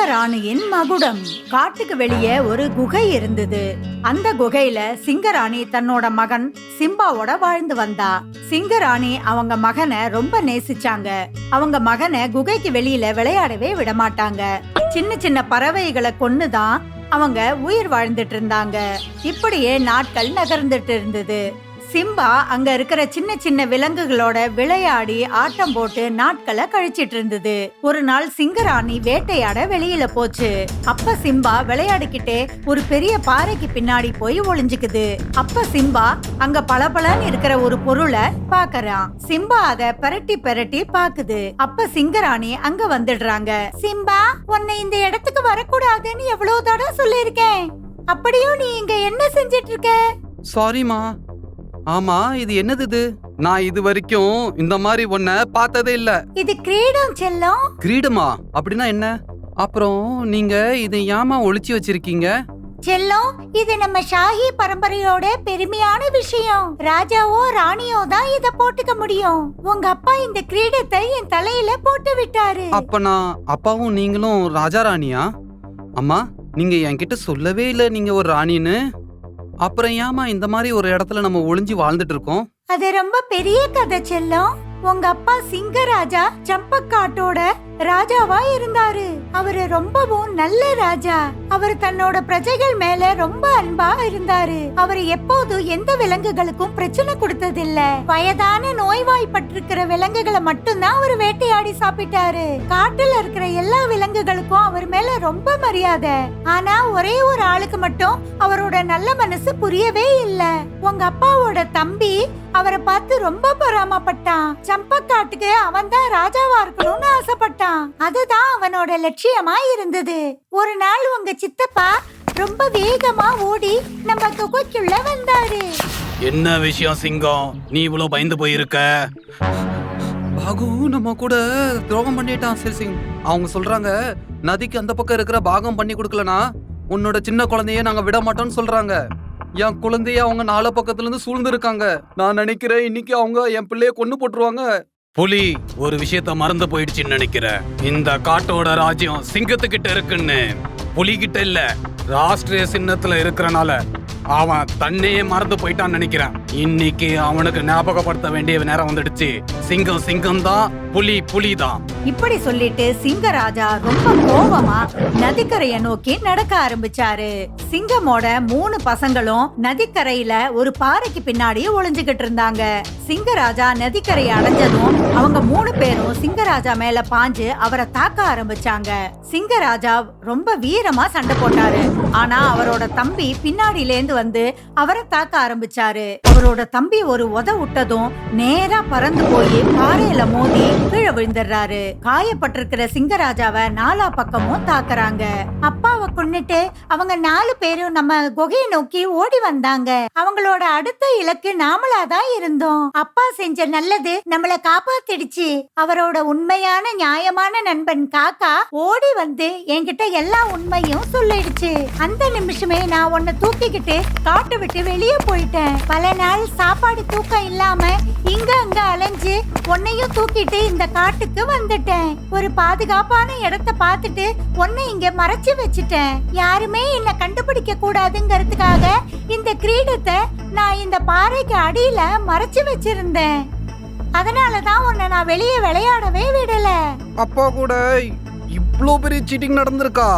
சிங்கராணியின் மகுடம். காட்டுக்கு வெளியே ஒரு குகை இருந்தது. அந்த குகையில சிங்கராணி தன்னோட மகன் சிம்பாவோட வாழ்ந்து வந்தா. சிங்கராணி அவங்க மகனை ரொம்ப நேசிச்சாங்க. அவங்க மகனை குகைக்கு வெளியில விளையாடவே விட மாட்டாங்க. சின்ன சின்ன பறவைகளை கொன்னுதான் அவங்க உயிர் வாழ்ந்துட்டு இருந்தாங்க. இப்படியே நாட்கள் நகர்ந்துட்டு இருந்தது. சிம்பா அங்க இருக்கிற சின்ன சின்ன விலங்குகளோட விளையாடி ஆட்டம் போட்டு நாட்களை கழிச்சிட்டு இருந்தது. ஒரு நாள் சிங்கராணி வேட்டையாட வெளியில போச்சு. அப்ப சிம்பா விளையாடிக்கிட்டே ஒரு பெரிய பாறைக்கு பின்னாடி போய் ஒளிஞ்சுக்குது. அப்ப சிம்பா அங்க பளபளன்னு இருக்கிற ஒரு பொருளை பாக்குறான். சிம்பா அத பெரட்டி பெரட்டி பாக்குது. அப்ப சிங்கராணி அங்க வந்துடுறாங்க. சிம்பா, உன்னை இந்த இடத்துக்கு வரக்கூடாதுன்னு எவ்வளவு தடவை சொல்லிருக்கேன். அப்படியும் நீ இங்க என்ன செஞ்சிட்டு இருக்க? சாரிமா. ஆமா, இது என்னது? நான் இது வரைக்கும் இந்த மாதிரி ஒன்ன பார்த்ததே இல்ல. இது கிரீடம் செல்லம். கிரீடமா? அப்படின்னா என்ன? அப்புறம் நீங்க இதை ஏமா ஒளிச்சு வச்சிருக்கீங்க? செல்லம், இது நம்ம ஷாஹி பரம்பரையோட பெருமையான விஷயம். ராஜாவோ ராணியோ தான் இத போட்டுக்க முடியும். உங்க அப்பா இந்த கிரீடத்தை என் தலையில போட்டு விட்டாரு. அப்பனா அப்பாவும் நீங்களும் ராஜா ராணியா? அம்மா, நீங்க என்கிட்ட சொல்லவே இல்ல நீங்க ஒரு ராணின்னு. அப்புறம் ஏமா இந்த மாதிரி ஒரு இடத்துல நம்ம ஒளிஞ்சு வாழ்ந்துட்டு இருக்கோம்? அது ரொம்ப பெரிய கதை செல்லம். உங்க அப்பா சிங்கராஜா சம்பக்காட்டோட ராஜாவா இருந்தாரு. அவரு ரொம்பவும் நல்ல ராஜா. அவர் தன்னோட பிரஜைகள் மேல ரொம்ப அன்பா இருந்தாரு. அவர் எப்போதும் எந்த விலங்குகளுக்கும் பிரச்சனை கொடுத்ததில்ல. வயதான நோய்வாய்ப்பட்டிருக்கிற விலங்குகளை மட்டும்தான் அவர் வேட்டையாடி சாப்பிட்டாரு. காட்டுல இருக்கிற எல்லா விலங்குகளுக்கும் அவர் மேல ரொம்ப மரியாதை. ஆனா ஒரே ஒரு ஆளுக்கு மட்டும் அவரோட நல்ல மனசு புரியவே இல்ல. உங்க அப்பாவோட தம்பி அவரை பார்த்து ரொம்ப பொறாமப்பட்டான். சம்பக்காட்டுக்கு அவன் தான் ராஜாவா இருக்கணும்னு ஆசைப்பட்டான். அதுதான் அவனோட லட்சியமா இருந்தது. ஒரு நாள் உங்க சித்தப்பா ரொம்ப வேகமா ஓடி நம்ம குகைக்குள்ள வந்தாரு. என்ன விஷயம் சிங்கம்? நீ இவ்வளவு பயந்து போயிருக்க? பாகு நம்ம கூட துரோகம் பண்ணிட்டான் சிர் சிங். அவங்க சொல்றாங்க நதிக்கு அந்த பக்கம் இருக்கிற பாகம் பண்ணி கொடுக்கலனா உன்னோட சின்ன குழந்தைய நாங்க விட மாட்டோம்னு சொல்றாங்க. என் குழந்தைய அவங்க நாலு பக்கத்துல இருந்து சூழ்ந்து இருக்காங்க. நான் நினைக்கிறேன் இன்னைக்கு அவங்க என் பிள்ளைய கொன்னு போட்டுருவாங்க. புலி ஒரு விஷயத்த மறந்து போயிடுச்சுன்னு நினைக்கிறேன். இந்த காட்டோட ராஜ்யம் சிங்கத்துக்கிட்ட இருக்குன்னு. புலி கிட்ட இல்ல, ராஷ்டிரிய சின்னத்துல இருக்கிறனால அவன் தன்னையே மறந்து போயிட்டான்னு நினைக்கிறேன். இன்னைக்கு அவனுக்கு ஞாபகப்படுத்த வேண்டிய நேரம் வந்துடுச்சு. சிங்கம் சிங்கம் தான், புலி புலி தான். இப்படி சொல்லிட்டு சிங்கராஜா ரொம்ப கோபமா நதிக்கரையை நோக்கி நடக்க ஆரம்பிச்சாரு. சிங்கமோட 3 பசங்களும் நதிக்கரையில ஒரு பாறைக்கு பின்னாடி ஒளிஞ்சுகிட்டு இருந்தாங்க. சிங்கராஜா நதிக்கரையை அடைஞ்சதும் அவங்க 3 பேரும் சிங்கராஜா மேல பாஞ்சு அவரை தாக்க ஆரம்பிச்சாங்க. சிங்கராஜா ரொம்ப வீரமா சண்டை போட்டாரு. ஆனா அவரோட தம்பி பின்னாடியில இருந்து வந்து அவரை தாக்க ஆரம்பிச்சாரு. அவரோட தம்பி ஒரு உத விட்டதும் நேரா பறந்து போய் பாறையில மோதி கீழே விழுந்துடுறாரு. காயப்பட்டிருக்கிற சிங்கராஜாவை 4 பக்கமும் தாக்குறாங்க. அப்பாவை கொன்னுட்டு அவங்க 4 பேரும் நம்ம குகையை நோக்கி ஓடி வந்தாங்க. அவங்களோட அடுத்த இலக்கு நாமளாதான் இருந்தோம். அப்பா செஞ்ச நல்லது நம்மள காப்பாத்திடுச்சு. அவரோட உண்மையான நியாயமான நண்பன் காக்கா ஓடி வந்து என்கிட்ட எல்லா உண்மையும் சொல்லிடுச்சு. அந்த நிமிஷமே நான் உன்னை தூக்கிக்கிட்டு காட்டு விட்டு வெளியே போயிட்டேன். பல நாள் சாப்பாடு தூக்கம் இல்லாம இங்க அங்க அலைஞ்சு உன்னையும் தூக்கிட்டு இந்த காட்டுக்கு வந்துட்டேன். ஒரு பாதுகாப்பான இடத்தை பார்த்துட்டு உன்னை இங்க மறைச்சு வச்சுட்டேன். யாருமே என்ன கண்டுபிடிக்க கூடாதுங்கிறதுக்காக இந்த கிரீடத்தை நான் இந்த பாறைக்கு அடியில மறைச்சு வச்சிருந்தேன். அதனாலதான் உன்னை நான் வெளியே விளையாடவே விடல. அப்பா கூட இவ்ளோ பெரிய சீட்டிங் நடந்திருக்கா?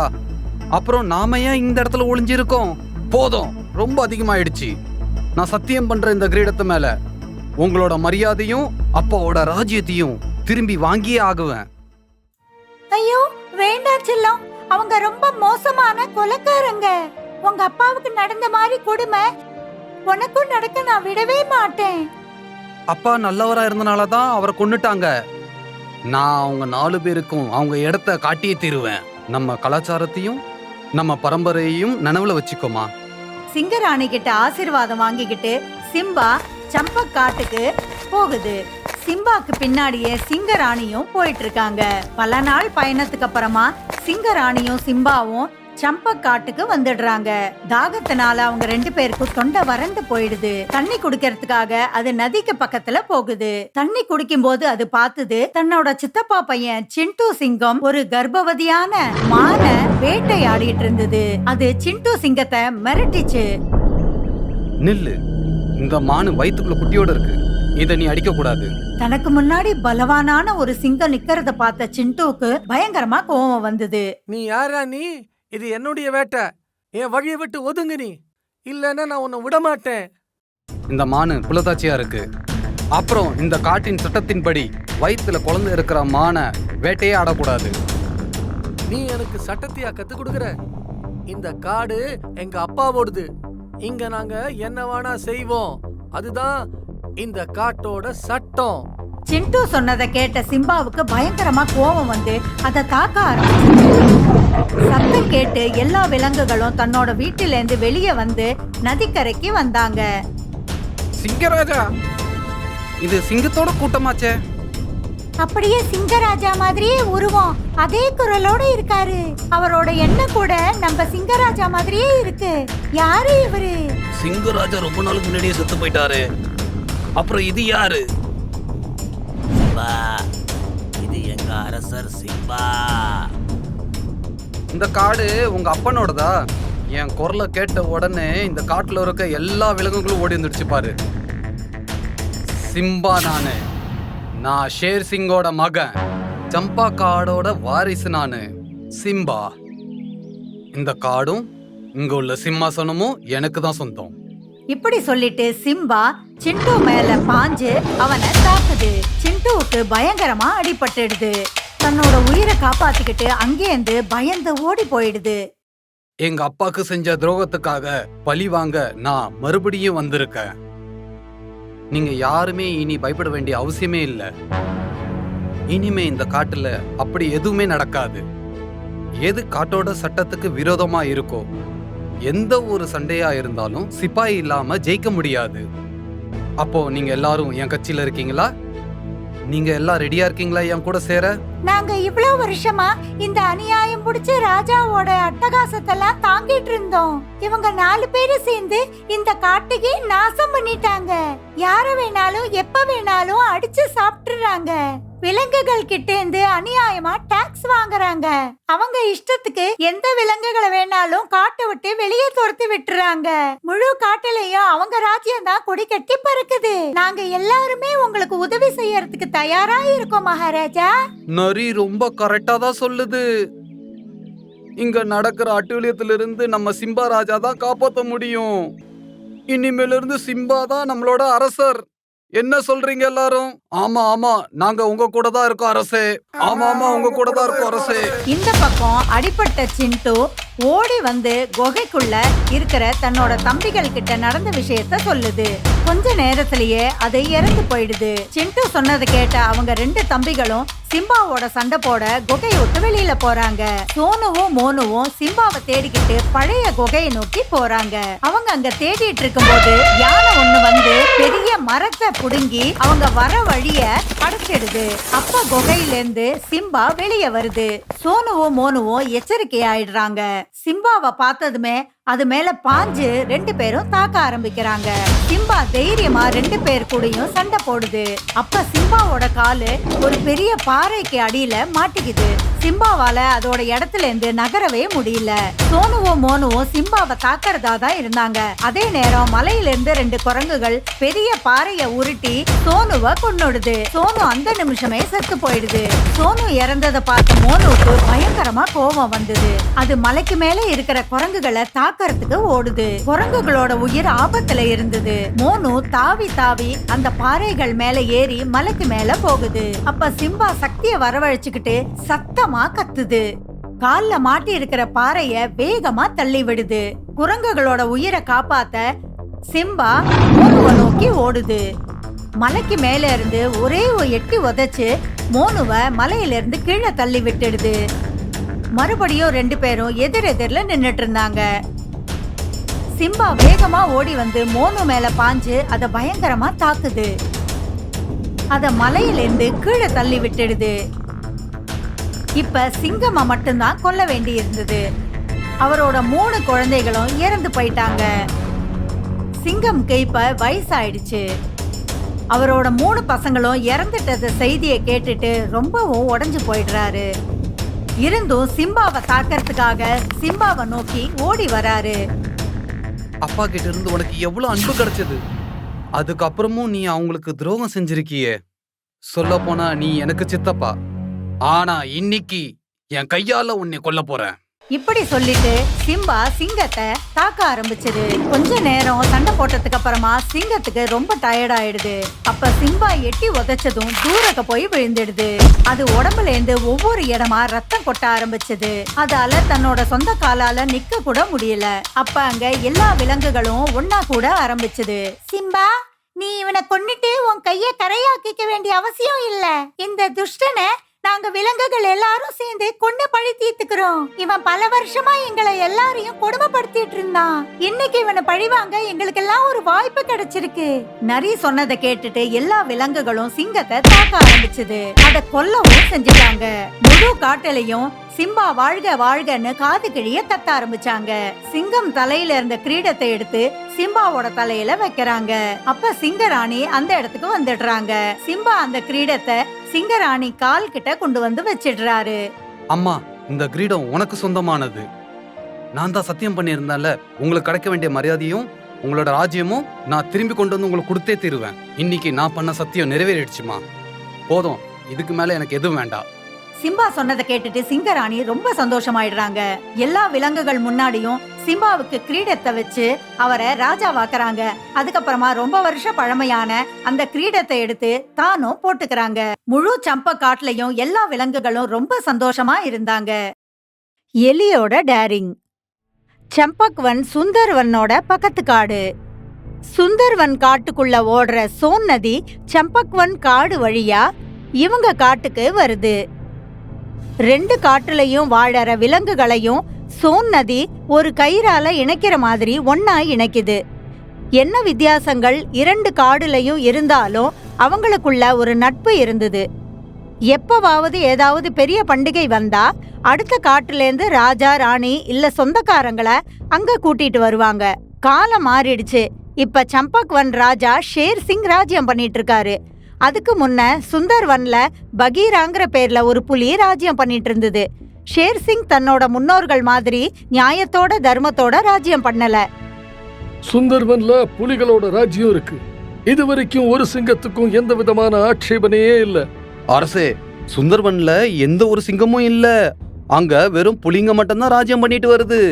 அப்புறம் நாம ஏன் இந்த இடத்துல ஒளிஞ்சிருக்கோம்? போதும், ரொம்ப அதிகமாயிடுச்சு. நான் சத்தியம் பண்ற இந்த கிரீடத்து மேல உங்களோட மரியாதையும் அப்பாவோட ராஜ்யத்தையும் திரும்பி வாங்கியே ஆகுவேன். ஐயோ வேண்டாம் செல்லம், அவங்க ரொம்ப மோசமான கொலைக்காரங்க. உங்க அப்பாவுக்கு நடந்த மாதிரி கொடுமை உனக்கும் நடக்க நான் விடவே மாட்டேன். அப்பா நல்லவரா இருந்தனாலதான் அவரை கொன்னுட்டாங்க. நான் அவங்க 4 பேருக்கும் அவங்க இடத்த காட்டியே தீருவேன். நம்ம கலாச்சாரத்தையும் நம்ம பரம்பரையையும் நினைவுல வச்சுக்கோமா. சிங்கராணி கிட்ட ஆசீர்வாதம் வாங்கிக்கிட்டு சிம்பா சம்பக்காட்டுக்கு போகுது. சிம்பாக்கு பின்னாடியே சிங்கராணியும் போயிட்டு இருக்காங்க. பல நாள் பயணத்துக்கு அப்புறமா சிங்கராணியும் சிம்பாவும் சம்பக்காட்டுக்கு வந்துடுறாங்க. தாகத்தினால அவங்க 2 பேருக்கும் தொண்டை வறண்டு போயிடுது. தண்ணி குடிக்கிறதுக்காக அது நதிக்கு பக்கத்துல போகுது. தண்ணி குடிக்கும் போது அது பார்த்தது தன்னோட சித்தப்பா பையன் சிண்டு சிங்கம் ஒரு கர்ப்பவதியான மானை வேட்டையாடிட்டு இருந்தது. அது சிண்டு சிங்கத்தை மிரட்டிச்சு. நில்லு, இந்த மானு வயித்துக்குள்ள குட்டியோட இருக்கு, இத நீ அடிக்க கூடாது. தனக்கு முன்னாடி பலவானான ஒரு சிங்கம் நிக்கிறத பார்த்த சிண்டுவுக்கு பயங்கரமா கோவம் வந்தது. நீ யாரா நீ? இது என்னுடைய வேட்டை. என் வழியை விட்டு ஒதுங்கு நீ, இல்லன்னா நான் உன்னை விட மாட்டேன். இந்த மானு புலத்தாச்சியா இருக்கு. அப்புறம் இந்த காட்டின் சட்டத்தின்படி வயித்துல குழந்தை இருக்கிற மானை வேட்டையே ஆடக்கூடாது. நீ எனக்கு சட்டத்தையா கத்து கொடுக்கற? இந்த காடு எங்க அப்பாவோடது. இங்க நாங்க என்ன வேணா செய்வோம். அதுதான் இந்த காட்டோட சட்டம். சிண்டு சொன்னதை கேட்ட சிம்பாவுக்கு பயங்கரமா கோபம் வந்து அதை தாக்க ஆரம்பிச்சு. சத்தம் கேட்டு எல்லா விலங்குகளும் தன்னோட வீட்டிலேருந்து வெளியே வந்து நதிக்கரைக்கு வந்தாங்க. சிங்கராஜா, இது சிங்கத்தோட கூட்டமாச்சே. அப்படியே சிங்கராஜா மாதிரியே உருவம், அதே குரலோட இருக்காரு. அவரோட எண்ணம் கூட நம்ம சிங்கராஜா மாதிரியே இருக்கு. யாரு இவரு? சிங்கராஜா ரொம்ப நாளுக்கு முன்னாடியே செத்து போயிட்டாரு. அப்புறம் இது யாரு? சிம்பா, இது எங்க அரசர் சிம்பா. இந்த காடு உங்க அப்பனோடதா? என் குரலை கேட்ட உடனே இந்த காட்டுல இருக்க எல்லா விலங்குகளும் ஓடி வந்துடுச்சு பாரு. சிம்பா நானு. நான் ஷேர் சிங்கோட மகன், சம்பா காடோட வாரிசு நானு, சிம்பா. இந்த காடும் இங்க உள்ள சிம்மாசனமும் எனக்கு தான் சொந்தம். இப்படி சொல்லிட்டு சிம்பா சிண்டு மேல பாஞ்சு அவனை தாக்குது. சிண்டுவுக்கு பயங்கரமா அடிபட்டுடுது. தன்னோட உயிரை காப்பாத்திக்கிட்டு அங்கேருந்து பயந்து ஓடி போயிடுது. எங்க அப்பாக்கு செஞ்ச துரோகத்துக்காக பழி வாங்க நான் மறுபடியும் வந்திருக்கேன். நீங்க யாருமே இனி பயப்பட வேண்டிய அவசியமே இல்ல. இனிமே இந்த காட்டுல அப்படி எதுவுமே நடக்காது. எது காட்டோட சட்டத்துக்கு விரோதமா இருக்கோ, எந்த ஒரு சண்டையா இருந்தாலும் சிப்பாய் இல்லாம ஜெயிக்க முடியாது. அப்போ நீங்க எல்லாரும் என் கட்சியில இருக்கீங்களா? நீங்க எல்லாம் ரெடியா இருக்கீங்களா என் கூட சேர? நாங்க இவ்வளவு வருஷமா இந்த அநியாயம் புடிச்ச ராஜாவோட அட்டகாசத்தெல்லாம் தாங்கிட்டு இருந்தோம். இவங்க 4 பேரும் சேர்ந்து இந்த காட்டையே நாசம் பண்ணிட்டாங்க. யார வேணாலும் எப்ப வேணாலும் அடிச்சு சாப்பிட்டுறாங்க. விலங்குகள் கிட்ட இருந்து அநியாயமா டாக்ஸ் வாங்குறாங்க. அவங்க இஷ்டத்துக்கு எந்த விலங்குகளை வேணாலும் காட்டை விட்டு வெளியே துரத்தி விட்டுறாங்க. முழு காட்டிலையும் அவங்க ராஜ்யம் தான் கொடி கட்டி பறக்குது. நாங்க எல்லாருமே உங்களுக்கு உதவி செய்யறதுக்கு தயாரா இருக்கோம் மகாராஜா. நரி ரொம்ப கரெக்டா தான் சொல்லுது. இங்க நடக்கிற அட்டூழியத்திலிருந்து நம்ம சிம்பா ராஜா தான் காப்பாற்ற முடியும். இனிமேல இருந்து சிம்பா தான் நம்மளோட அரசர். என்ன சொல்றீங்க எல்லாரும்? ஆமா ஆமா, நாங்க உங்க கூட தான் இருக்கோம் அரசே. ஆமா ஆமா, உங்க கூட தான் இருக்கோம் அரசே. இந்த பக்கம் அடிபட்ட சிண்டு ஓடி வந்து குகைக்குள்ள இருக்கிற தன்னோட தம்பிகள் கிட்ட நடந்த விஷயத்த சொல்லுது. கொஞ்ச நேரத்திலேயே அது இறந்து போயிடுது. சிண்டு சொன்னதை கேட்ட அவங்க 2 தம்பிகளும் சிம்பாவோட சண்டை போட குகையை விட்டு வெளியில போறாங்க. சோனுவும் மோனுவும் சிம்பாவை தேடிக்கிட்டு பழைய குகையை நோக்கி போறாங்க. அவங்க அங்க தேடிட்டு இருக்கும் போது யானை ஒண்ணு வந்து பெரிய மரத்தை புடுங்கி அவங்க வர வழிய அடைச்சிடுது. அப்ப குகையில இருந்து சிம்பா வெளியே வருது. சோனுவும் மோனுவும் எச்சரிக்கை ஆயிடுறாங்க. சிம்பாவை பார்த்ததுமே அது மேல பாஞ்சு 2 பேரும் தாக்க ஆரம்பிக்கிறாங்க. சிம்பா தைரியமா 2 பேர் கூடயும் சண்டை போடுது. அப்ப சிம்பாவோட காலு ஒரு பெரிய பாறைக்கு அடியில மாட்டிக்குது. சிம்பாவால அதோட இடத்துல இருந்து நகரவே முடியல. சோனுவும் மோனுவும் சிம்பாவை தாக்கறதா தான் இருந்தாங்க. அதே நேரம் மலையில இருந்து 2 குரங்குகள் பெரிய பாறைய உருட்டி சோனுவை கொன்னுடுது. சோனு அந்த நிமிஷமே செத்து போயிடுது. சோனு இறந்ததை பார்த்த மோனுவுக்கு பயங்கரமா கோபம் வந்தது. அது மலைக்கு மேல இருக்கிற குரங்குகளை தாக்கறதுக்கு ஓடுது. குரங்குகளோட உயிர் ஆபத்துல இருந்தது. மோனு தாவி தாவி அந்த பாறைகள் மேல ஏறி மலைக்கு மேல போகுது. அப்ப சிம்பா சக்திய வரவழைச்சுக்கிட்டு சத்தமா கத்துது. கால்ல மாட்டி இருக்கிற பாறைய வேகமா தள்ளி விடுது. குரங்குகளோட உயிரை காப்பாத்த சிம்பா மோனுவை நோக்கி ஓடுது. மலைக்கு மேல இருந்து ஒரே ஒரு எட்டி உதைச்சு மோனுவை மலையில இருந்து கீழே தள்ளி விட்டுடுது. மறுபடியும் 2 பேரும் எதிரெதிர்ல நின்னுட்டு இருந்தாங்க. சிம்பா வேகமா ஓடி வந்து மோனு மேல பாஞ்சு அத பயங்கரமா தாக்குது. அத மலையிலிருந்து கீழே தள்ளி விட்டுடுது. இப்ப சிங்கமா மட்டும்தான் கொல்ல வேண்டி இருந்தது. அவரோட 3 குழந்தைகளும் இறந்து போயிட்டாங்க. சிங்கம்க்கு இப்ப வயசாயிடுச்சு. அவரோட 3 பசங்களும் இறந்துட்டத செய்தியை கேட்டுட்டு ரொம்பவும் உடைஞ்சு போயிடுறாரு. இருந்தும் சிம்பாவை தாக்கறதுக்காக சிம்பாவை நோக்கி ஓடி வராரு. அப்பா கிட்ட இருந்து உனக்கு எவ்வளவு அன்பு கிடைச்சது, அதுக்கப்புறமும் நீ அவங்களுக்கு துரோகம் செஞ்சிருக்கியே. சொல்ல போனா நீ எனக்கு சித்தப்பா, ஆனா இன்னைக்கு என் கையால உன்னை கொல்ல போறேன். இப்படி சொல்லிட்டு சிம்பா சிங்கத்தை தாக்க ஆரம்பிச்சது. கொஞ்ச நேரம் சண்டை போட்டதுக்கு அப்புறமா சிங்கத்துக்கு ரொம்ப டயர்ட் ஆயிடுது. அப்ப சிம்பா எட்டி உதைச்சதும் தூரக்க போய் விழுந்துடுது. அது உடம்புல இருந்து ஒவ்வொரு இடமா ரத்தம் கொட்ட ஆரம்பிச்சது. அதால தன்னோட சொந்த காலால நிக்க கூட முடியல. அப்ப அங்க எல்லா விலங்குகளும் ஒன்னா கூட ஆரம்பிச்சது. சிம்பா, நீ இவனை கொன்னுட்டு உன் கைய கரையாக்கிக்க வேண்டிய அவசியம் இல்ல. இந்த துஷ்டனை நாங்க விலங்குகள் எல்லாரும் சேர்ந்து கொண்டு பழி தீர்த்துக்கிறோம். இவன் பல வருஷமா எங்களை எல்லாரையும் கொடுமைப்படுத்திட்டு இருந்தான். இன்னைக்கு இவனை பழிவாங்க எங்களுக்கு எல்லாம் ஒரு வாய்ப்பு கிடைச்சிருக்கு. நரி சொன்னதை கேட்டுட்டு எல்லா விலங்குகளும் சிங்கத்தை தாக்க ஆரம்பிச்சது. அத கொல்லவும் செஞ்சுட்டாங்க. முழு காட்டிலையும் சிம்பா வாழ்க வாழ்கன்னு காது கிழிய கத்த ஆரம்பிச்சாங்க. சிங்கம் தலையில இருந்த கிரீடத்தை எடுத்து சிம்பாவோட தலையில வைக்கிறாங்க. அப்ப சிங்கராணி அந்த இடத்துக்கு வந்துடுறாங்க. சிம்பா அந்த கிரீடத்தை சிங்கராணி கால் கிட்ட கொண்டு வந்து வச்சிடுறாரு. அம்மா, இந்த கிரீடம் உனக்கு சொந்தமானது. நான் தான் சத்தியம் பண்ணியிருந்தேன்ல, உங்களுக்கு கிடைக்க வேண்டிய மரியாதையும் உங்களோட ராஜ்யமும் நான் திரும்பி கொண்டு வந்து உங்களுக்கு கொடுத்தே தீருவேன். இன்னைக்கு நான் பண்ண சத்தியம் நிறைவேறிடுச்சுமா. போதும், இதுக்கு மேல எனக்கு எதுவும் வேண்டாம். சிம்பா சொன்னதை கேட்டுட்டு சிங்கராணி ரொம்ப சந்தோஷமாயிடுறாங்க. எல்லா விலங்குகள் முன்னாடியும் சிம்பாவுக்கு கிரீடத்தை வச்சு அவரை ராஜாவாக்குறாங்க. அதுக்கப்புறமா ரொம்ப வருஷ பழமையான அந்த கிரீடத்தை எடுத்து தானும் போட்டுக்கிறாங்க. முழு சம்ப காட்டுலயும் எல்லா விலங்குகளும் ரொம்ப சந்தோஷமா இருந்தாங்க. எலியோட டேரிங். சம்பக்வன் சுந்தர்வனோட பக்கத்து காடு. சுந்தர்வன் காட்டுக்குள்ள ஓடுற சோன் நதி சம்பக்வன் காடு வழியா இவங்க காட்டுக்கு வருது. 2 காட்டுலயும் வாழற விலங்குகளையும் சோன் நதி ஒரு கயிறால இணைக்கிற மாதிரி ஒன்னா இணைக்குது. என்ன வித்தியாசங்கள் 2 காடுலயும் இருந்தாலும் அவங்களுக்குள்ள ஒரு நட்பு இருந்தது. எப்பவாவது ஏதாவது பெரிய பண்டிகை வந்தா அடுத்த காட்டுலேருந்து ராஜா ராணி இல்ல சொந்தக்காரங்களை அங்க கூட்டிட்டு வருவாங்க. காலம் மாறிடுச்சு. இப்ப சம்பக்வன் ராஜா ஷேர் சிங் ராஜ்யம் பண்ணிட்டு இருக்காரு. அதுக்கு முன்ன சுந்தர்வன்ல பகீராங்கிற பேர்ல ஒரு புலி ராஜ்யம் பண்ணிட்டு இருந்தது. ஷேர் சிங் தன்னோட முன்னோர்கள் மாதிரி நியாயத்தோட தர்மத்தோட ராஜ்யம் பண்ணல. சுந்தர்வன்ல புலிகளோட ராஜ்யம் இருக்கு. இது வரைக்கும் ஒரு சிங்கத்துக்கும் எந்த விதமான ஆட்சேபனையே இல்ல. அரசே, சுந்தர்வன்ல எந்த ஒரு சிங்கமும் இல்ல. அங்க வெறும் புலிங்க மட்டும்தான் ராஜ்யம் பண்ணிட்டு வருது.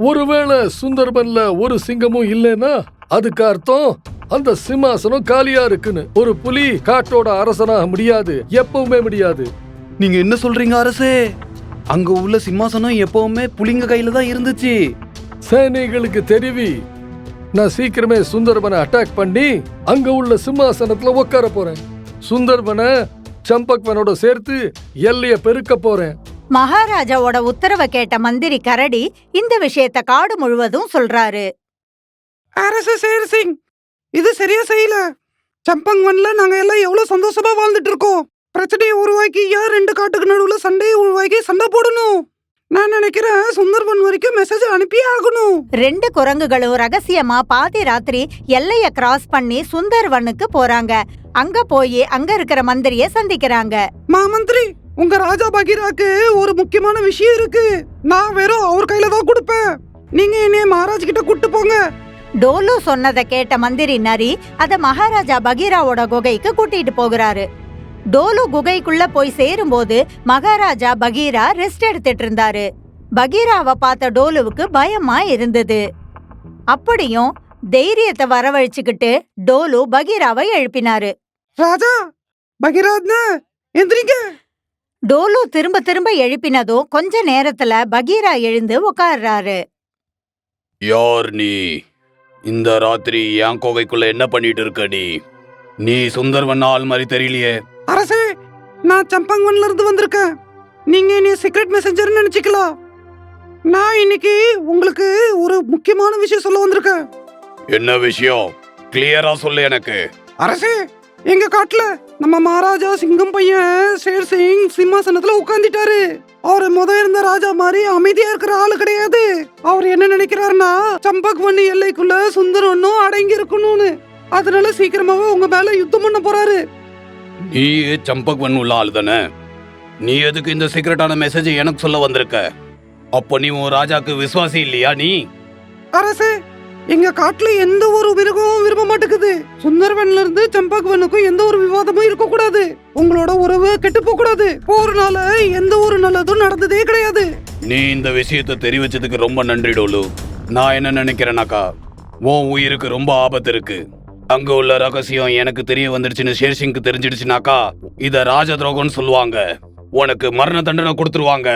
ஒருவேளை சுந்தர்வன்ல ஒரு சிங்கமும் இல்லைன்னா அதுக்கு அர்த்தம் அந்த சிம்மாசனம் காலியா இருக்குன்னு. ஒரு புலி காட்டோட அரசனாக முடியாது, எப்பவுமே முடியாது. நீங்க என்ன சொல்றீங்க அரசே? அங்க உள்ள சிம்மாசனம் எப்பவுமே புலிங்க கையில தான் இருந்துச்சு. சேனைகளுக்கு தெரிவி, நான் சீக்கிரமே சுந்தர்வனை அட்டாக் பண்ணி அங்க உள்ள சிம்மாசனத்துல உட்கார போறேன். சுந்தர்வனை சம்பக்வனோட சேர்த்து எல்லைய பெருக்க போறேன். மகாராஜாவோட உத்தரவை கேட்ட மந்திரி கரடி இந்த விஷயத்த காடு முழுவதும் சொல்றாரு. அரசு ஷேர் சிங் இது சரியா செய்யல. சம்பங்வன்ல நாங்க எல்லாம் எவ்வளவு சந்தோஷமா வாழ்ந்துட்டு இருக்கோம். பிரச்சனையை உருவாக்கி யார் 2 காட்டுக்கு நடுவுல சண்டையை உருவாக்கி சண்டை போடணும். நான் நினைக்கிறேன் சுந்தர்வன் வரைக்கும் மெசேஜ் அனுப்பியே ஆகணும். 2 குரங்குகளும் ரகசியமா பாதி ராத்திரி எல்லைய கிராஸ் பண்ணி சுந்தர்வனுக்கு போறாங்க. அங்க போய் அங்க இருக்கிற மந்திரிய சந்திக்கிறாங்க. மாமந்திரி, உங்க ராஜா பகீராக்கு ஒரு முக்கியமான விஷயம் இருக்கு. நான் வெறும் அவர் கையில தான் கொடுப்பேன். நீங்க என்னைய மகாராஜ் கிட்ட கூட்டு போங்க. டோலு சொன்னதை கேட்ட மந்திரி நரி அத மகாராஜா பகீராவோட குகைக்கு கூட்டிட்டு போகிறாரு. டோலு குகைக்குள்ள போய் சேரும்போது மகாராஜா பகீரா ரெஸ்ட் எடுத்துட்டு இருந்தாரு. பகீராவை பார்த்த டோலுவுக்கு பயமா இருந்தது. அப்படியும் தைரியத்தை வரவழைச்சுக்கிட்டு டோலு பகீராவை எழுப்பினாரு. ராஜா பகீராத்ன எந்திரிங்க. டோலு திரும்ப திரும்ப எழுப்பினதும் கொஞ்ச நேரத்துல பகீரா எழுந்து உட்கார்றாரு. யார் நீ? இந்த ராத்திரி என் கோகைக்குள்ள என்ன பண்ணிட்டு இருக்க நீ சுந்தர்வன் ஆள் மாதிரி தெரியலையே. அரசே, நான் சம்பங்வன்ல இருந்து வந்திருக்கேன். நீங்க என்ன சீக்ரெட் மெசேஞ்சர்னு நினைச்சுக்கலாம். நான் இன்னைக்கு உங்களுக்கு ஒரு முக்கியமான விஷயம் சொல்ல வந்திருக்கேன். என்ன விஷயம்? கிளியரா சொல்லு எனக்கு. அரசே, எங்க காட்டுல நம்ம மகாராஜா சிங்கம் பையன் ஷேர் சிங் சிம்மாசனத்துல உட்கார்ந்துட்டாரு. அவரு இருந்த ராஜா மாதிரி அமைதியா இருக்கிற ஆளு கிடையாது. அவர் என்ன நினைக்கிறாருன்னா சம்பக் வன்னி எல்லைக்குள்ள சுந்தரவனும் அடங்கி இருக்கணும்னு. அதனால சீக்கிரமாவே உங்க மேல யுத்தம் பண்ண போறாரு. நீ சம்பக் வன் உள்ள ஆளு தானே? நீ எதுக்கு இந்த சீக்கிரட்டான மெசேஜ் எனக்கு சொல்ல வந்திருக்க? அப்போ நீ உன் ராஜாக்கு விசுவாசி இல்லையா நீ? அரசே, எங்க காட்டுல எந்த ஒரு மிருகமும் விரும்ப மாட்டேங்குது. சுந்தரவன்ல இருந்து சம்பக்வனுக்கும் எந்த ஒரு விவாதமும் இருக்க கூடாது. உங்களோட உறவு கெட்டு போக கூடாது. போறனால எந்த ஒரு நல்லதும் நடந்ததே கிடையாது. நீ இந்த விஷயத்தை தெரிவிச்சதுக்கு ரொம்ப நன்றி டோலு. நான் என்ன நினைக்கிறேனாக்கா, உன் உயிருக்கு ரொம்ப ஆபத்து இருக்கு. அங்க உள்ள ரகசியம் எனக்கு தெரிய வந்துடுச்சுன்னு ஷேர்சிங்க்கு தெரிஞ்சிடுச்சுனாக்கா இத ராஜ துரோகம்னு சொல்லுவாங்க. உனக்கு மரண தண்டனை கொடுத்துருவாங்க.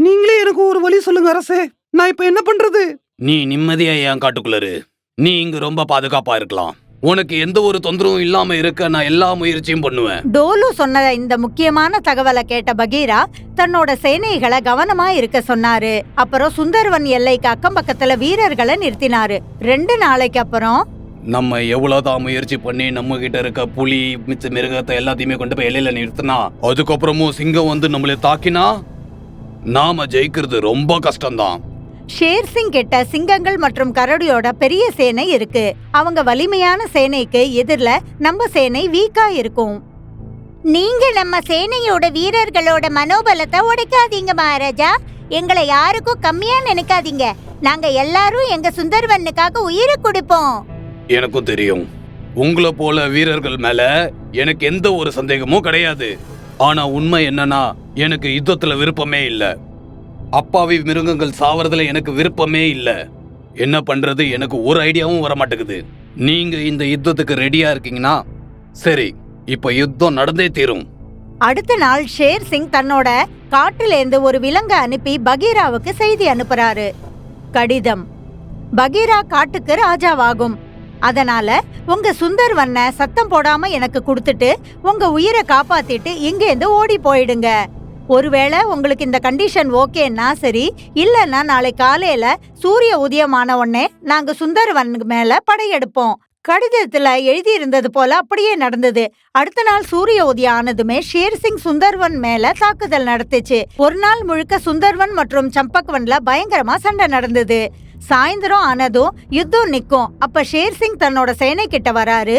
நீங்களே எனக்கு ஒரு வழி சொல்லுங்க அரசே. நான் இப்ப என்ன பண்றது? நீ நிம்மதியா என் காட்டுக்குள்ளரு. நீ இங்க ரொம்ப பாதுகாப்பா இருக்கலாம். உனக்கு எந்த ஒரு தொந்தரவும் இல்லாம இருக்க நான் எல்லா முயற்சியும் பண்ணுவேன். டோலு சொன்ன இந்த முக்கியமான தகவலை கேட்ட பகீரா தன்னோட சேனைகளை கவனமா இருக்க சொன்னாரு. அப்புறம் சுந்தர்வன் எல்லைக்கு அக்கம் பக்கத்துல வீரர்களை நிறுத்தினாரு. 2 நாளைக்கு அப்புறம் நம்ம எவ்வளவுதான் முயற்சி பண்ணி நம்ம கிட்ட இருக்க புலி மிச்ச மிருகத்தை எல்லாத்தையுமே கொண்டு போய் எல்லையில நிறுத்தினா, அதுக்கப்புறமும் சிங்கம் வந்து நம்மளை தாக்கினா நாம ஜெயிக்கிறது ரொம்ப கஷ்டம்தான். ஷேர்சிங் கிட்ட சிங்கங்கள் மற்றும் கரடியோட பெரிய சேனை இருக்கு. அவங்க வலிமையான சேனைக்கு எதிரில நம்ம சேனை வீக்கா இருக்கும். நீங்க நம்ம சேனையோட வீரர்களோட மனோபலத்தை உடைக்காதீங்க மகாராஜா. எங்களை யாருக்கும் கம்மியா நினைக்காதீங்க. நாங்க எல்லாரும் எங்க சுந்தர்வனுக்காக உயிரை கொடுப்போம். எனக்கும் தெரியும், உங்களை போல வீரர்கள் மேல எனக்கு எந்த ஒரு சந்தேகமும் கிடையாது. ஆனா உண்மை என்னன்னா, எனக்கு யுத்தத்துல விருப்பமே இல்ல. அப்பாவி மிருகங்கள் சாவறதுல எனக்கு விருப்பமே இல்ல. என்ன பண்றது எனக்கு ஒரு ஐடியாவும் வர மாட்டேங்குது. நீங்க இந்த யுத்தத்துக்கு ரெடியா இருக்கீங்கன்னா சரி, இப்ப யுத்தம் நடந்தே தீரும். அடுத்த நாள் ஷேர்சிங் தன்னோட காட்டிலேருந்து ஒரு விலங்கு அனுப்பி பகீராவுக்கு செய்தி அனுப்புறாரு. கடிதம்: பகீரா காட்டுக்கு ராஜாவாகும். அதனால உங்க சுந்தர்வன்ன சத்தம் போடாம எனக்கு கொடுத்துட்டு உங்க உயிரை காப்பாத்திட்டு இங்கேருந்து ஓடி போயிடுங்க. ஒருவேளை உங்களுக்கு இந்த கண்டிஷன் ஓகேன்னா சரி, இல்லைன்னா நாளை காலையில சூரிய உதயமான உடனே நாங்க சுந்தர்வன் மேல படையெடுப்போம். கடிதத்துல எழுதி இருந்தது போல அப்படியே நடந்தது. அடுத்த நாள் சூரிய உதயம் ஆனதுமே ஷேர்சிங் சுந்தர்வன் மேல தாக்குதல் நடத்துச்சு. ஒரு நாள் முழுக்க சுந்தர்வன் மற்றும் சம்பக்வன்ல பயங்கரமா சண்டை நடந்தது. சாயந்தரம் ஆனதும் யுத்தம் நிக்கும். அப்ப ஷேர்சிங் தன்னோட சேனை கிட்ட வராரு.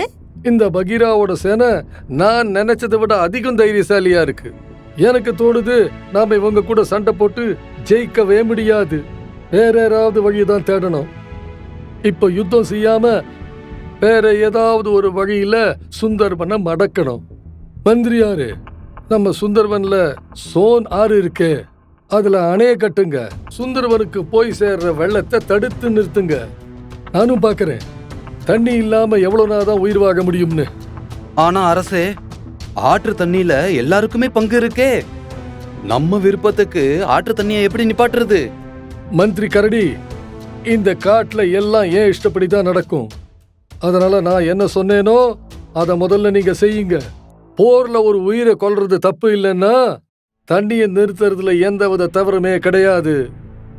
இந்த பகீராவோட சேனை நான் நினைச்சதை விட அதிகம் தைரியசாலியா இருக்கு. எனக்கு தோணுது நாம இவங்க கூட சண்டை போட்டு ஜெயிக்கவே முடியாது. வேற ஏதாவது வழிதான் தேடணும். இப்ப யுத்தம் செய்யாம வேற ஏதாவது ஒரு வழியில சுந்தர்வனை மடக்கணும். மந்திரியாரு, நம்ம சுந்தர்வன்ல சோன் ஆறு இருக்கே, அதுல அணைய கட்டுங்க. சுந்தர்வனுக்கு போய் சேர்ற வெள்ளத்தை தடுத்து நிறுத்துங்க. நானும் பாக்குறேன் தண்ணி இல்லாம எவ்வளவு நாள் தான் உயிர் வாழ முடியும்னு. ஆனா அரசே, ஆற்று தண்ணியில எல்லாருக்குமே பங்கு இருக்கே. நம்ம விருப்பத்துக்கு ஆற்று தண்ணியை எப்படி நிப்பாட்டுறது? மந்திரி கரடி, இந்த காட்டுல எல்லாம் ஏன் இஷ்டப்படி தான் நடக்கும். அதனால நான் என்ன சொன்னேனோ அதை முதல்ல நீங்க செய்யுங்க. போர்ல ஒரு உயிரை கொல்றது தப்பு இல்லைன்னா தண்ணியை நிறுத்துறதுல எந்தவித தவறுமே கிடையாது.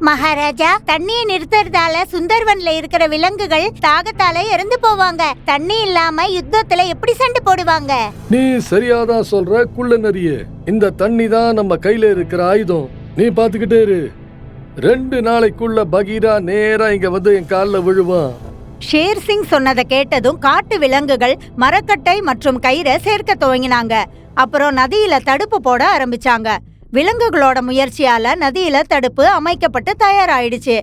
மகாராஜா, தண்ணியை நிறுத்துறதால சுந்தர்வன்ல இருக்கிற விலங்குகள் தாகத்தால இறந்து போவாங்க. தண்ணி இல்லாம யுத்தத்துல எப்படி சண்டை போடுவாங்க? நீ சரியாதான் சொல்ற குள்ள நரியே. இந்த தண்ணி தான் நம்ம கையில இருக்கிற ஆயுதம். நீ பாத்துக்கிட்டே இரு. 2 நாளைக்குள்ள பகீரா நேரா இங்க வந்து என் காலில் விழுவான். ஷேர்சிங் சொன்னதை கேட்டதும் காட்டு விலங்குகள் மரக்கட்டை மற்றும் கயிறை சேர்க்க துவங்கினாங்க. அப்புறம் நதியில தடுப்பு போட ஆரம்பிச்சாங்க. விலங்குகளோட முயற்சியால நதியில தடுப்பு அமைக்கப்பட்டு தயாராயிடுச்சு.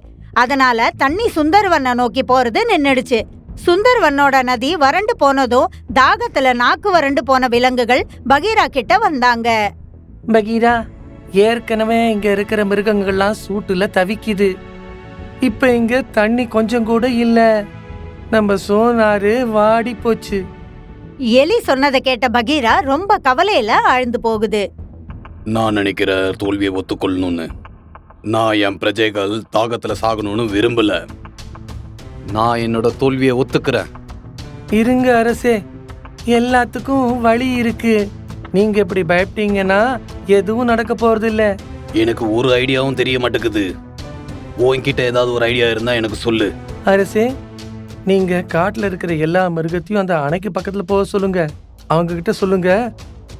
அதனால தண்ணி சுந்தர்வனை நோக்கி போறது நின்னுடுச்சு. சுந்தர்வனோட நதி வறண்டு போனதும் தாகத்துல நாக்கு வறண்டு போன விலங்குகள் பகீரா கிட்ட வந்தாங்க. பகீரா, ஏற்கனவே இங்க இருக்கிற மிருகங்கள்லாம் சூட்டுல தவிக்குது. இப்ப இங்க தண்ணி கொஞ்சம் கூட இல்ல. நம்ம சோனாரு வாடி போச்சு. எலி சொன்னதை கேட்ட பகீரா ரொம்ப கவலையில ஆழ்ந்து போகுது. நான் நினைக்கிற தோல்வியை ஒத்துக்கொள்ளணும்னு. நான் என் பிரஜைகள் தாகத்துல சாகணும்னு விரும்பல. நான் என்னோட தோல்வியை ஒத்துக்கிறேன். இருங்க அரசே, எல்லாத்துக்கும் வழி இருக்கு. நீங்க இப்படி பயப்பட்டீங்கன்னா எதுவும் நடக்க போறது இல்ல. எனக்கு ஒரு ஐடியாவும் தெரிய மாட்டேங்குது. உன்கிட்ட ஏதாவது ஒரு ஐடியா இருந்தா எனக்கு சொல்லு. அரசே, நீங்க காட்டுல இருக்கிற எல்லா மிருகத்தையும் அந்த அணைக்கு பக்கத்துல போக சொல்லுங்க. அவங்க கிட்ட சொல்லுங்க,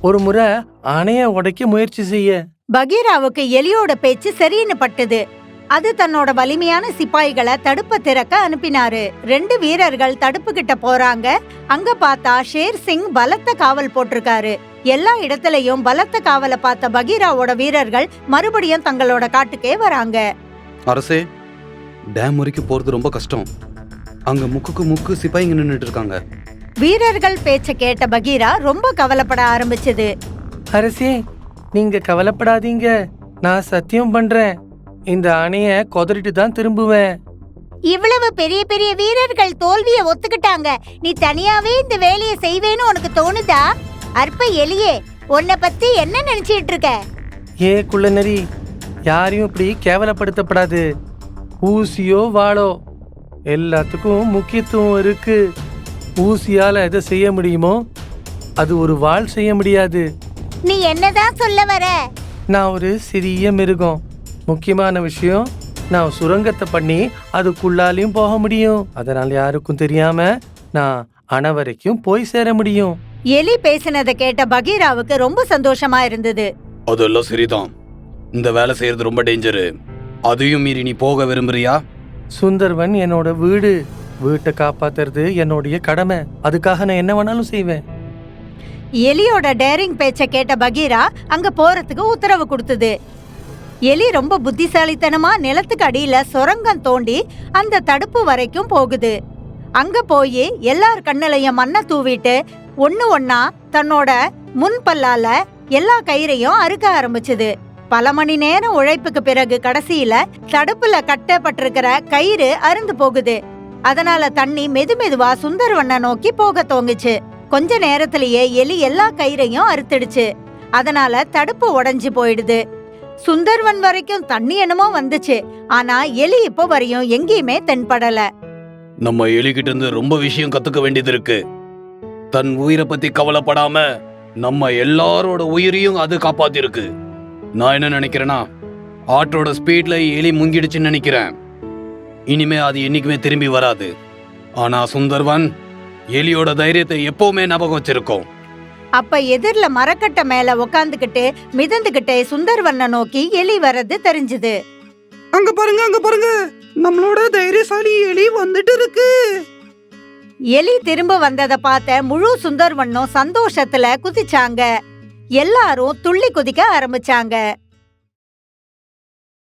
ஒரு முறை அணைய உடைக்க முயற்சி செய்ய. பகீராவுக்கு எலியோட பேச்சு சரின்னு பட்டது. அது தன்னோட வலிமையான சிப்பாய்களை தடுப்ப திறக்க அனுப்பினாரு. 2 வீரர்கள் தடுப்பு கிட்ட போறாங்க. அங்க பார்த்தா ஷேர் சிங் பலத்த காவல் போட்டிருக்காரு. எல்லா இடத்துலயும் பலத்த காவலை பார்த்த பகீராவோட வீரர்கள் மறுபடியும் தங்களோட காட்டுக்கே வராங்க. அரசே, டேம் வரைக்கும் போறது ரொம்ப கஷ்டம். அங்க முக்குக்கு முக்கு சிப்பாய்ங்க நின்னுட்டு இருக்காங்க. வீரர்கள் பேச்ச கேட்ட பகீரா ரொம்ப கவலைப்பட ஆரம்பிச்சது. அரசே, நீங்க கவலைப்படாதீங்க. நான் சத்தியம் பண்றேன், இந்த அணைய கொதறிட்டு தான் திரும்புவேன். இவ்வளவு பெரிய பெரிய வீரர்கள் தோல்விய ஒத்துக்கிட்டாங்க. நீ தனியாவே இந்த வேலையை செய்வேன்னு உனக்கு தோணுதா? அற்ப எலியே, உன்னை பத்தி என்ன நினைச்சிட்டு இருக்க? ஏ குள்ளநரி, யாரையும் இப்படி கேவலப்படுத்தப்படாது. ஊசியோ வாளோ எல்லாத்துக்கும் முக்கியத்துவம் இருக்கு. ஊசியால எதை செய்ய முடியுமோ அது ஒரு வாள் செய்ய முடியாது. நீ என்னதான் சொல்ல வர? நான் ஒரு சிறிய மிருகம். முக்கியமான விஷயம், நான் சுரங்கத்தை பண்ணி அதுக்குள்ளாலையும் போக முடியும். அதனால யாருக்கும் தெரியாம நான் அணை வரைக்கும் போய் சேர முடியும். எலி பேசினதை கேட்ட பகீராவுக்கு ரொம்ப சந்தோஷமா இருந்தது. அதெல்லாம் சரிதான். இந்த வேலை செய்யறது ரொம்ப டேஞ்சரு. அதையும் மீறி நீ போக விரும்புறியா? சுந்தர்வன் என்னோட வீடு. வீட்டை காப்பாத்துறது என்னுடைய கடமை. அதுக்காக நான் என்ன வேணாலும் செய்வேன். எலியோட டேரிங் பேச்ச கேட்ட பகீரா அங்க போறதுக்கு உத்தரவு கொடுத்தது. எலி ரொம்ப புத்திசாலித்தனமா நிலத்துக்கு அடியில சுரங்கம் தோண்டி அந்த தடுப்பு வரைக்கும் போகுது. அங்க போய் எல்லார் கண்ணுலயும் மண்ணை தூவிட்டு ஒண்ணு ஒன்னா தன்னோட முன்பல்லால எல்லா கயிறையும் அறுக்க ஆரம்பிச்சது. பல மணி நேரம் உழைப்புக்கு பிறகு கடைசியில தடுப்புல கட்டப்பட்டிருக்கிற கயிறு அறுந்து போகுது. அதனால தண்ணி மெதுமெதுவா சுந்தர்வண்ண நோக்கி போக தோங்குச்சு. கொஞ்ச நேரத்திலேயே எலி எல்லா கயிறையும் அறுத்துடுச்சு. அதனால தடுப்பு உடைஞ்சு போயிடுது. சுந்தர்வன் வரைக்கும் தண்ணி என்னமோ வந்துச்சு. ஆனா எலி இப்போ வரையும் எங்கேயுமே தென்படல. நம்ம எலிகிட்ட இருந்து ரொம்ப விஷயம் கத்துக்க வேண்டியது இருக்கு. தன் உயிரை பத்தி கவலைப்படாம நம்ம எல்லாரோட உயிரையும் அது காப்பாத்திருக்கு. நான் என்ன நினைக்கிறேன்னா, ஆட்டோட ஸ்பீட்ல எலி முங்கிடுச்சுன்னு நினைக்கிறேன். இனிமே அது என்னைக்குமே திரும்பி வராது. ஆனா சுந்தர்வன் எலியோட தைரியத்தை எப்பவுமே ஞாபகம் வச்சிருக்கோம். அப்ப எதிர்ல மரக்கட்டை மேல உக்காந்துகிட்டு மிதந்துகிட்டே சுந்தர்வண்ண நோக்கி எலி வர்றது தெரிஞ்சது. அங்க பாருங்க, நம்மளோட தைரியசாலி எலி வந்துட்டு இருக்கு. எலி திரும்ப வந்ததை பார்த்த முழு சுந்தர்வண்ணும் சந்தோஷத்துல குதிச்சாங்க. எல்லாரும் துள்ளி குதிக்க ஆரம்பிச்சாங்க.